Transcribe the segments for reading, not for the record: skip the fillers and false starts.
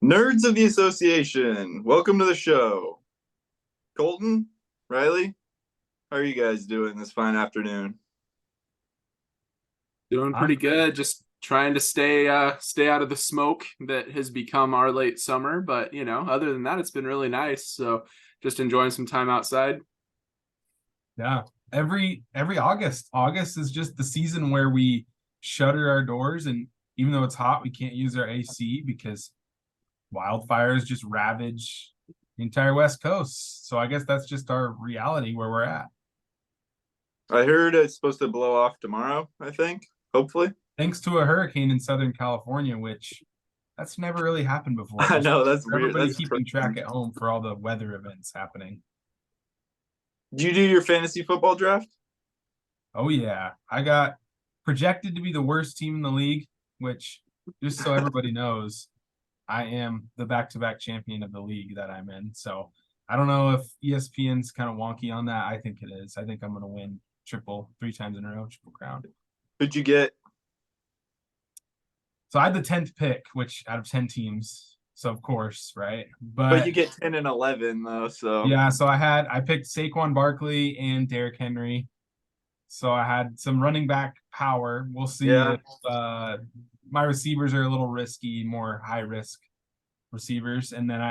Nerds of the Association, welcome to the show. Colton, Riley, how are you guys doing this fine afternoon? Doing pretty I'm good. Just trying to stay out of the smoke that has become our late summer. But other than that, it's been really nice. So just enjoying some time outside. yeah. Every August is just the season where we shutter our doors, and even though it's hot, we can't use our AC because wildfires just ravage the entire West Coast. So I guess that's just our reality where we're at. I heard it's supposed to blow off tomorrow, I think, hopefully. Thanks to a hurricane in Southern California, which that's never really happened before. I know, that's For weird. everybody That's keeping track crazy. at home for all the weather events happening. Did you do your fantasy football draft? Oh yeah, I got projected to be the worst team in the league, which just so everybody knows, I am the back-to-back champion of the league that I'm in. So I don't know if ESPN's kind of wonky on that. I think it is. I think I'm going to win triple 3 times in a row, triple crown. Who'd you get? So I had the 10th pick, which out of 10 teams. So of course, right? But you But get 10 and 11 though, so yeah, so I picked Saquon Barkley and Derrick Henry. So I had some running back power. We'll see yeah. if my receivers are a little risky, more high risk receivers. And then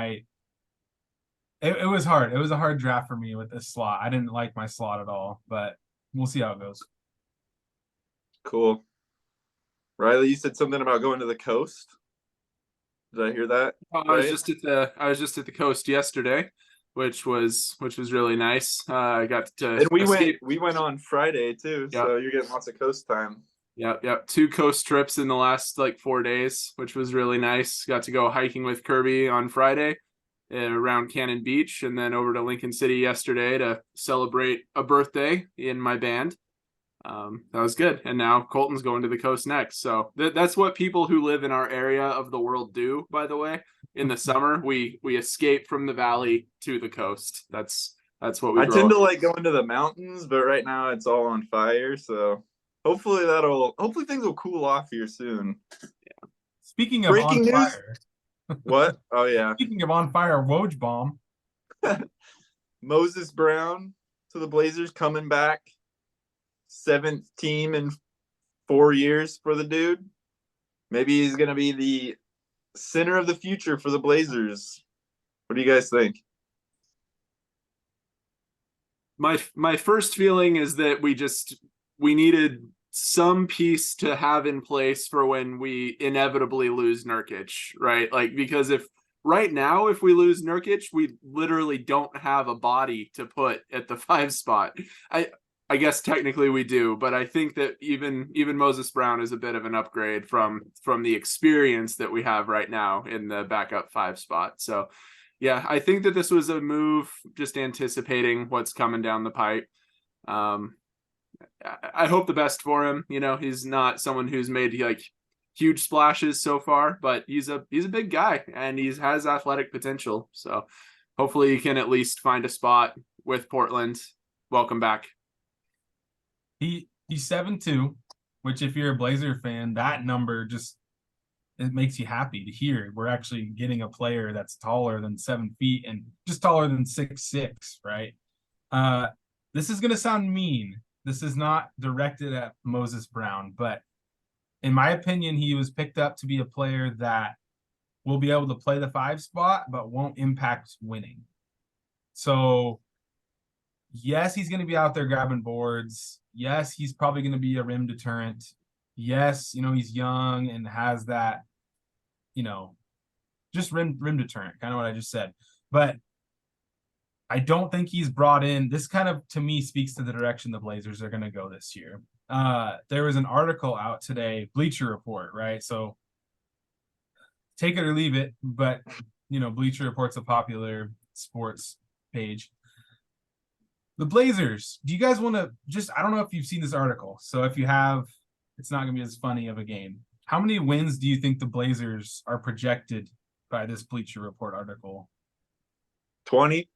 it was hard. It was a hard draft for me with this slot. I didn't like my slot at all, but we'll see how it goes. Cool. Riley, you said something about going to the coast. Did I hear that? I was just at the coast yesterday, which was really nice. I got to And escape. we went on Friday too, Yeah, so you're getting lots of coast time. yeah. 2 coast trips in the last like 4 days, which was really nice. Got to go hiking with Kirby on Friday around Cannon Beach, and then over to Lincoln City yesterday to celebrate a birthday in my band. That was good. And now Colton's going to the coast next. So that's what people who live in our area of the world do, by the way. In the summer, we escape from the valley to the coast. That's what we I grow tend up. to like going to the mountains, but right now it's all on fire. So hopefully things will cool off here soon. Speaking of on Breaking news. fire, What? Oh yeah. speaking of on fire, Woj bomb. Moses Brown to the Blazers coming back. 7th team in 4 years for the dude. Maybe he's gonna be the center of the future for the Blazers. What do you guys think? My first feeling is that we needed some piece to have in place for when we inevitably lose Nurkic, right? Like, because if right now, if we lose Nurkic, we literally don't have a body to put at the 5 spot. I guess technically we do, but I think that even Moses Brown is a bit of an upgrade from the experience that we have right now in the backup 5 spot. So yeah, I think that this was a move just anticipating what's coming down the pipe. I hope the best for him. He's not someone who's made like huge splashes so far, but he's a big guy and he has athletic potential. So hopefully he can at least find a spot with Portland. Welcome back. He's 7'2", which if you're a Blazer fan, that number just it makes you happy to hear. We're actually getting a player that's taller than 7 feet and just taller than 6'6", right? This is gonna sound mean. This is not directed at Moses Brown, but in my opinion, he was picked up to be a player that will be able to play the 5 spot, but won't impact winning. So yes, he's going to be out there grabbing boards. Yes, he's probably going to be a rim deterrent. Yes, he's young and has that, just rim deterrent, kind of what I just said. But I don't think he's brought in. This kind of, to me, speaks to the direction the Blazers are going to go this year. There was an article out today, Bleacher Report, right? So take it or leave it, but Bleacher Report's a popular sports page. The Blazers, do you guys want to I don't know if you've seen this article. So if you have, it's not going to be as funny of a game. How many wins do you think the Blazers are projected by this Bleacher Report article? 20?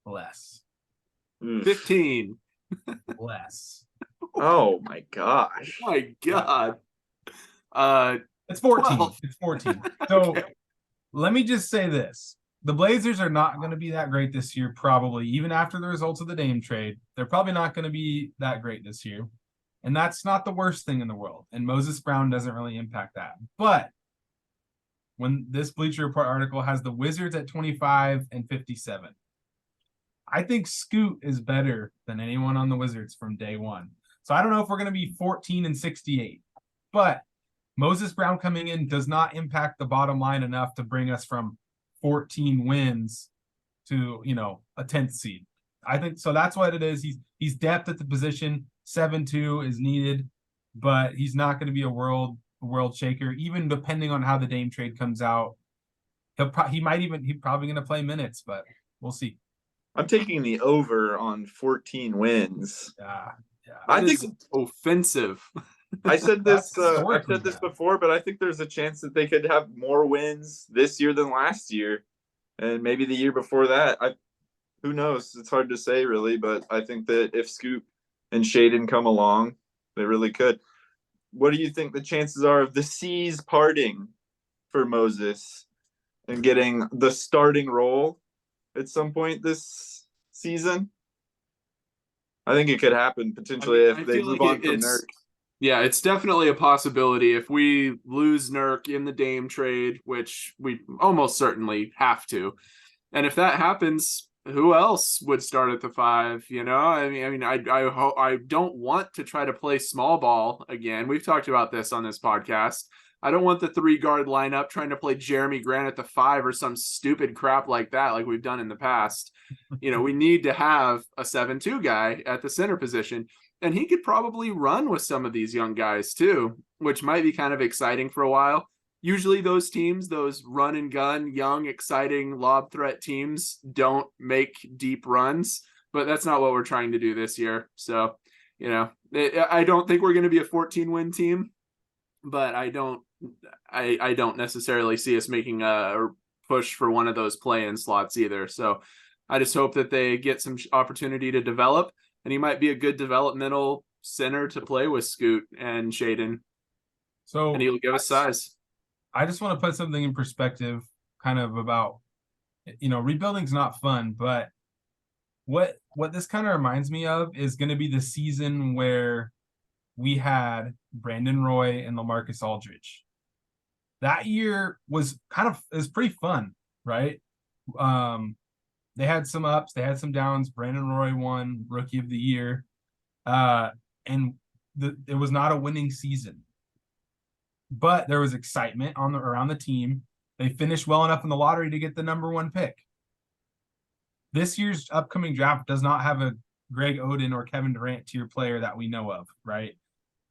Less. 15. Less. Oh my gosh. My God. It's 14. 12. It's 14. So let me just say this. The Blazers are not going to be that great this year, probably, even after the results of the Dame trade. They're probably not going to be that great this year. And that's not the worst thing in the world. And Moses Brown doesn't really impact that. But when this Bleacher Report article has the Wizards at 25 and 57, I think Scoot is better than anyone on the Wizards from day one. So I don't know if we're going to be 14 and 68, but Moses Brown coming in does not impact the bottom line enough to bring us from 14 wins to, a 10th seed. I think so. That's what it is. He's depth at the position. 7-2 is needed, but he's not going to be a world shaker, even depending on how the Dame trade comes out. He's probably going to play minutes, but we'll see. I'm taking the over on 14 wins. Yeah. I think offensive. I said this. I've said this before, but I think there's a chance that they could have more wins this year than last year, and maybe the year before that. Who knows? It's hard to say, really. But I think that if Scoot and Shaden come along, they really could. What do you think the chances are of the seas parting for Moses and getting the starting role at some point this season? I think it could happen potentially if they move on from Nurk. Yeah, it's definitely a possibility if we lose Nurk in the Dame trade, which we almost certainly have to. And if that happens, who else would start at the 5? I don't want to try to play small ball again. We've talked about this on this podcast. I don't want the 3-guard lineup trying to play Jeremy Grant at the 5 or some stupid crap like that, like we've done in the past. We need to have a 7-2 guy at the center position, and he could probably run with some of these young guys too, which might be kind of exciting for a while. Usually those teams, those run and gun, young, exciting lob threat teams don't make deep runs, but that's not what we're trying to do this year. So, I don't think we're going to be a 14-win team, but I don't necessarily see us making a push for one of those play-in slots either. So I just hope that they get some opportunity to develop, and he might be a good developmental center to play with Scoot and Shaden. So, and he'll give us size. I just want to put something in perspective, kind of about, rebuilding's not fun, but what this kind of reminds me of is going to be the season where we had Brandon Roy and LaMarcus Aldridge. That year was pretty fun, right? They had some ups, they had some downs. Brandon Roy won Rookie of the Year, and it was not a winning season, but there was excitement around the team. They finished well enough in the lottery to get the number 1 pick. This year's upcoming draft does not have a Greg Oden or Kevin Durant tier player that we know of, right?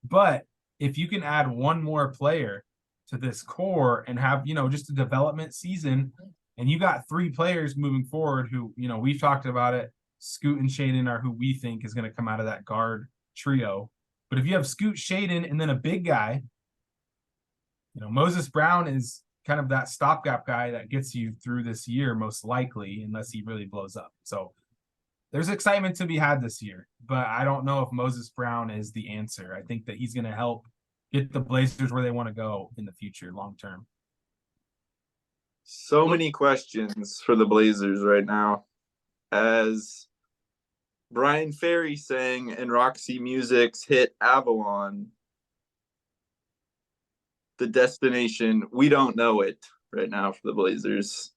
But if you can add one more player to this core and have, just a development season, and you got 3 players moving forward who, we've talked about it, Scoot and Shaden are who we think is going to come out of that guard trio. But if you have Scoot, Shaden, and then a big guy, Moses Brown is kind of that stopgap guy that gets you through this year, most likely, unless he really blows up. So there's excitement to be had this year, but I don't know if Moses Brown is the answer. I think that he's going to help get the Blazers where they want to go in the future, long term. So many questions for the Blazers right now. As Brian Ferry sang in Roxy Music's hit Avalon, the destination, we don't know it right now for the Blazers.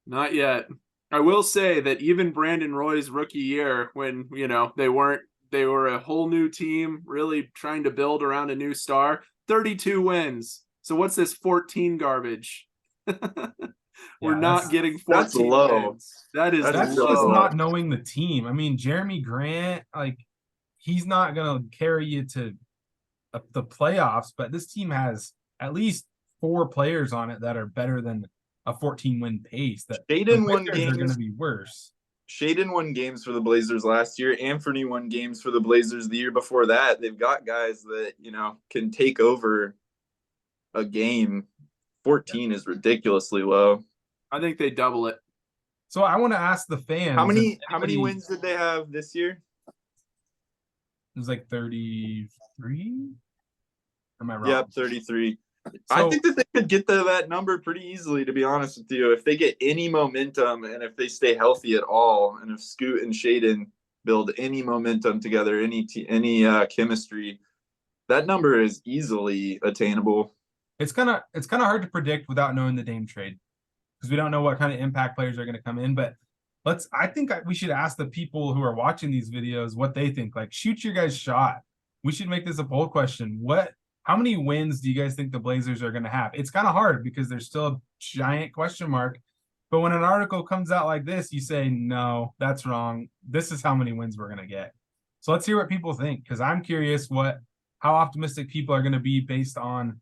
Not yet. I will say that even Brandon Roy's rookie year, when, they were a whole new team, really trying to build around a new star, 32 wins. So what's this 14 garbage? We're not getting 14 that's low. wins. That's just not knowing the team. I mean, Jeremy Grant, he's not going to carry you to the playoffs, but this team has at least 4 players on it that are better than a 14-win pace. That Shaden won games are going to be worse. Shaden won games for the Blazers last year. Anthony won games for the Blazers the year before that. They've got guys that, can take over a game. 14 is ridiculously low. I think they double it. So I want to ask the fans. How many wins did they have this year? It was like 33. Am I wrong? Yep, 33. I So think that they could get to that number pretty easily, to be honest with you. If they get any momentum and if they stay healthy at all, and if Scoot and Shaden build any momentum together, any chemistry, that number is easily attainable. it's kind of hard to predict without knowing the Dame trade because we don't know what kind of impact players are going to come in. But I think we should ask the people who are watching these videos what they think. Like, shoot your guys' shot. We should make this a poll question. How many wins do you guys think the Blazers are going to have? It's kind of hard because there's still a giant question mark. But when an article comes out like this, you say, no, that's wrong. This is how many wins we're going to get. So let's hear what people think, because I'm curious how optimistic people are going to be based on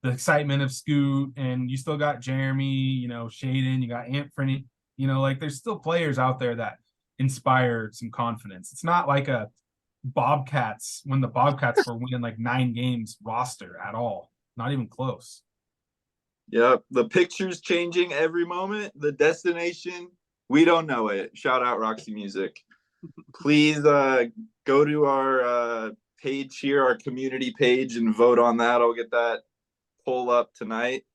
the excitement of Scoot, and you still got Jeremy, Shaden, you got Anthony, like there's still players out there that inspire some confidence. It's not like when the Bobcats were winning like 9 games roster at all. Not even close. Yeah, the picture's changing every moment. The destination, we don't know it. Shout out Roxy Music. Please go to our page here, our community page, and vote on that. I'll get that poll up tonight.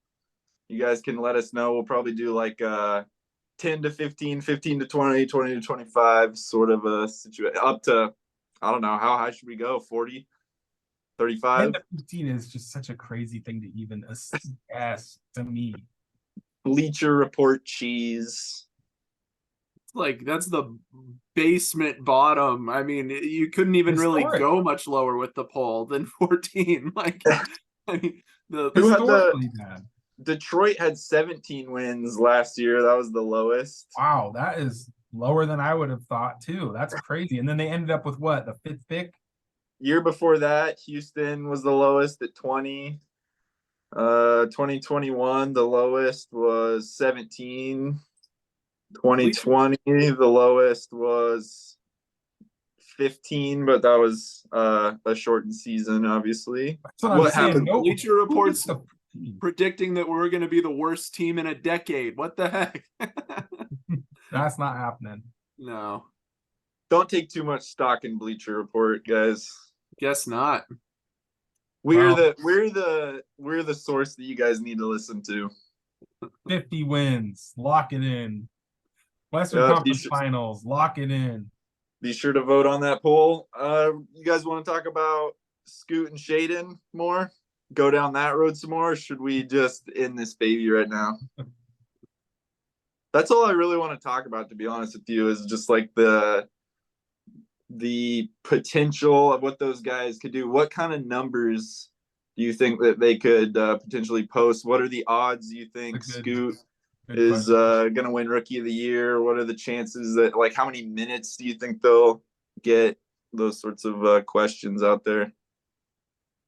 You guys can let us know. We'll probably do like 10 to 15, 15 to 20, 20 to 25 sort of a situation, up to, I don't know, how high should we go? 40, 35? 15 is just such a crazy thing to even ask to me. Bleacher Report cheese. Like, that's the basement bottom. I mean, you couldn't even really go much lower with the poll than 14. Like, I mean, Who had bad. Detroit had 17 wins last year. That was the lowest. Wow, that is lower than I would have thought too. That's crazy. And then they ended up with what, the 5th pick? Year before that, Houston was the lowest at 20. 2021, the lowest was 17. 2020, the lowest was 15, but that was a shortened season, obviously. What happened? Bleacher Report's predicting that we're going to be the worst team in a decade. What the heck? That's not happening. No. Don't take too much stock in Bleacher Report, guys. Guess not. We're the source that you guys need to listen to. 50 wins, lock it in. Western Conference Finals, lock it in. Be sure to vote on that poll. You guys want to talk about Scoot and Shaden more? Go down that road some more? Or should we just end this baby right now? That's all I really want to talk about, to be honest with you, is just like the potential of what those guys could do. What kind of numbers do you think that they could potentially post? What are the odds you think Scoot is going to win Rookie of the Year? What are the chances that, like, how many minutes do you think they'll get? Those sorts of questions out there.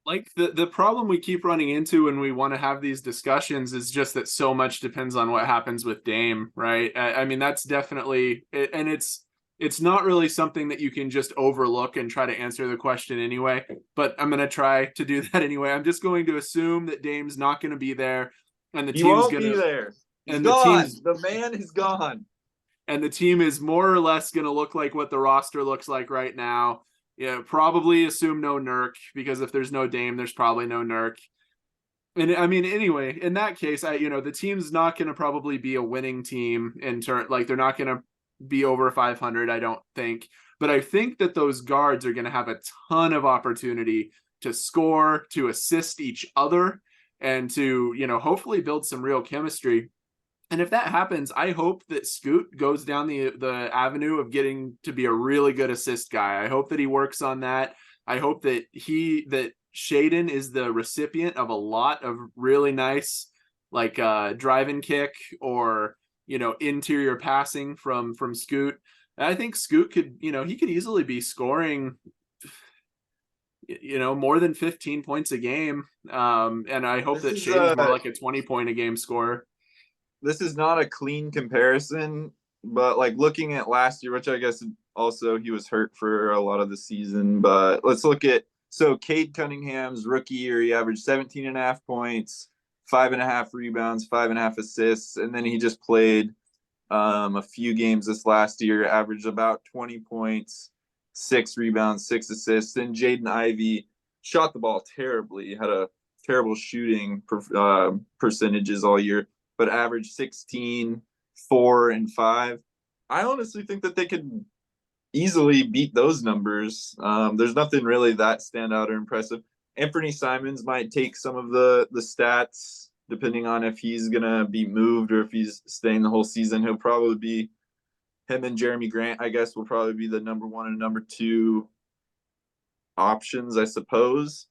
Like, the problem we keep running into when we want to have these discussions is just that so much depends on what happens with Dame, right? I mean, that's definitely, and it's not really something that you can just overlook and try to answer the question anyway, but I'm going to try to do that anyway. I'm just going to assume that Dame's not going to be there, and the team's going to be there. And the man is gone. And the team is more or less going to look like what the roster looks like right now. Yeah, probably assume no Nurk, because if there's no Dame, there's probably no Nurk. And I mean, anyway, in that case, the team's not going to probably be a winning team in turn. Like, they're not going to be over 500, I don't think. But I think that those guards are going to have a ton of opportunity to score, to assist each other, and to, hopefully build some real chemistry. And if that happens, I hope that Scoot goes down the avenue of getting to be a really good assist guy. I hope that he works on that. I hope that Shaden is the recipient of a lot of really nice, like, drive and kick or, interior passing from Scoot. And I think Scoot could, he could easily be scoring, more than 15 points a game. And I hope that Shaden's more like a 20-point a game scorer. This is not a clean comparison, but like looking at last year, which I guess also he was hurt for a lot of the season, but let's look at, so Cade Cunningham's rookie year, he averaged 17.5 points, 5.5 rebounds, 5.5 assists. And then he just played a few games this last year, averaged about 20 points, 6 rebounds, 6 assists. And Jaden Ivey shot the ball terribly. He had a terrible shooting percentages all year, but averaged 16, 4, and 5. I honestly think that they could easily beat those numbers. There's nothing really that stand out or impressive. Anthony Simons might take some of the stats depending on if he's gonna be moved or if he's staying the whole season. He'll probably be him and Jeremy Grant, I guess, will probably be the number 1 and number 2 options, I suppose.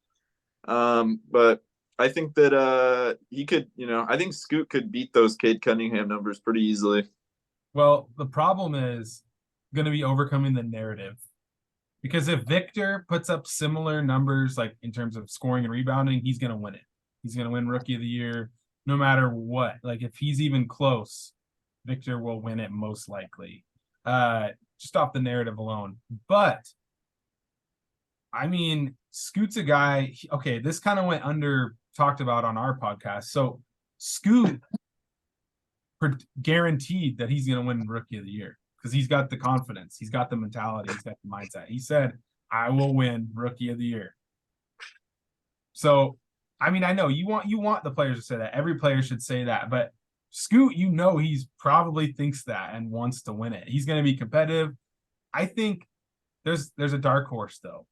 But I think that he could, I think Scoot could beat those Cade Cunningham numbers pretty easily. Well, the problem is going to be overcoming the narrative. Because if Victor puts up similar numbers, like in terms of scoring and rebounding, he's going to win it. He's going to win Rookie of the Year no matter what. Like if he's even close, Victor will win it most likely. Just off the narrative alone. But I mean, Scoot's a guy. Okay, this kind of went under talked about on our podcast. So Scoot guaranteed that he's going to win Rookie of the Year because he's got the confidence, he's got the mentality, he's got the mindset. He said, "I will win Rookie of the Year." So, I mean, I know you want the players to say that. Every player should say that, but Scoot, he's probably thinks that and wants to win it. He's going to be competitive. I think there's a dark horse though,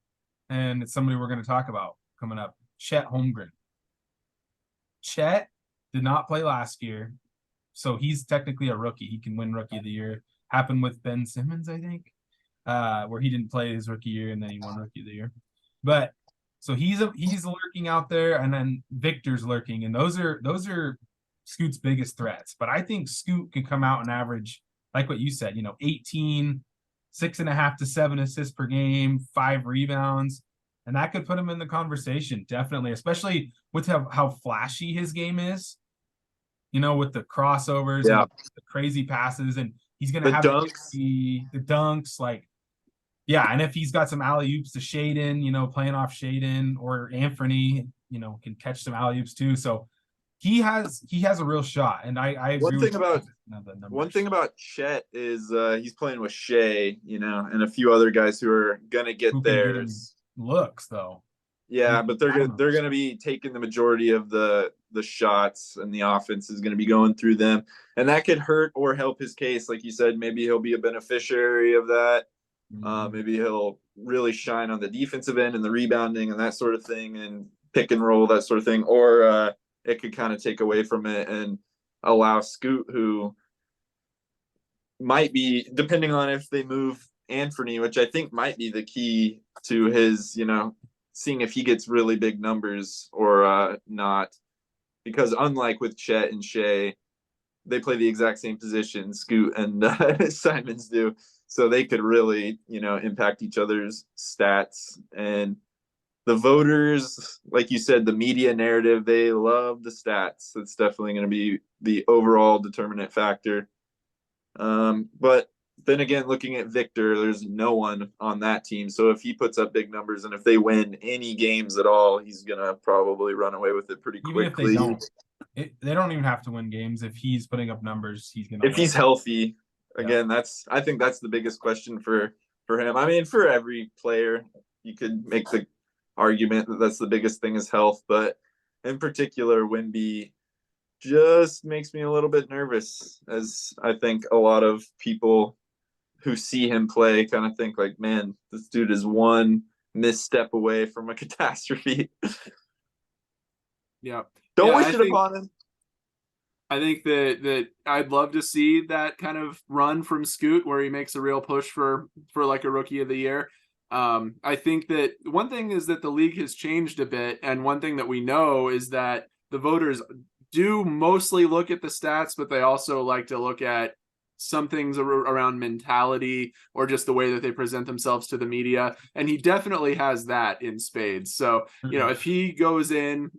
and it's somebody we're going to talk about coming up. Chet Holmgren. Chet did not play last year, so he's technically a rookie. He can win Rookie of the Year. Happened with Ben Simmons, I think, where he didn't play his rookie year and then he won Rookie of the Year. But so he's lurking out there, and then Victor's lurking, and those are Scoot's biggest threats. But I think Scoot can come out and average, like what you said, 18, 6.5 to 7 assists per game, 5 rebounds. And that could put him in the conversation, definitely, especially with how flashy his game is, with the crossovers and the crazy passes. And he's going to have the dunks. Like, yeah. And if he's got some alley-oops to Shaden, playing off Shaden, or Anthony, can catch some alley-oops too. So he has a real shot. And I agree one thing about Chet is he's playing with Shea, and a few other guys who are going to get theirs. Looks though, but they're going to be taking the majority of the shots, and the offense is going to be going through them, and that could hurt or help his case. Like you said, maybe he'll be a beneficiary of that. Maybe he'll really shine on the defensive end and the rebounding and that sort of thing, and pick and roll, that sort of thing, or it could kind of take away from it and allow Scoot, who might be, depending on if they move Anthony, which I think might be the key to his, seeing if he gets really big numbers or not. Because unlike with Chet and Shea, they play the exact same position, Scoot and Simons do. So they could really, impact each other's stats. And the voters, like you said, the media narrative, they love the stats. That's definitely going to be the overall determinant factor. But then again, looking at Victor, there's no one on that team. So if he puts up big numbers and if they win any games at all, he's going to probably run away with it pretty quickly. Even if they don't even have to win games. If he's putting up numbers, he's going to. If he's healthy, again, I think that's the biggest question for him. I mean, for every player, you could make the argument that that's the biggest thing is health. But in particular, Wemby just makes me a little bit nervous, as I think a lot of people who see him play kind of think like, man, this dude is one misstep away from a catastrophe. Yeah. Don't wish it upon him. I think that I'd love to see that kind of run from Scoot where he makes a real push for like a Rookie of the Year. I think that one thing is that the league has changed a bit. And one thing that we know is that the voters do mostly look at the stats, but they also like to look at some things around mentality or just the way that they present themselves to the media. And he definitely has that in spades. So, if he goes in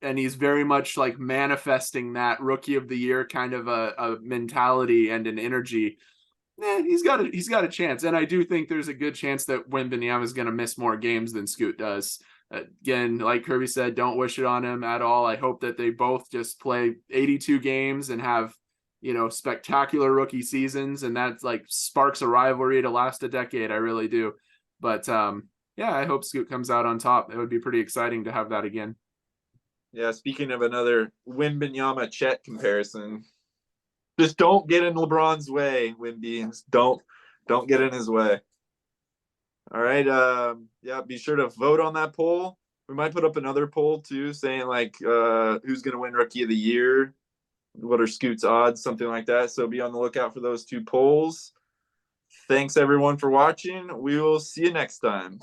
and he's very much like manifesting that Rookie of the Year kind of a mentality and an energy, he's got a chance. And I do think there's a good chance that Wembanyama is going to miss more games than Scoot does. Again, like Kirby said, don't wish it on him at all. I hope that they both just play 82 games and have, spectacular rookie seasons, and that like sparks a rivalry to last a decade. I really do. But I hope Scoot comes out on top. It would be pretty exciting to have that again. Yeah, speaking of another Wembanyama Chet comparison, just don't get in LeBron's way, Wemby. Don't get in his way. All right. Yeah, be sure to vote on that poll. We might put up another poll too, saying like who's gonna win rookie of the year, what are Scoot's odds, something like that. So be on the lookout for those two polls. Thanks everyone for watching. We will see you next time.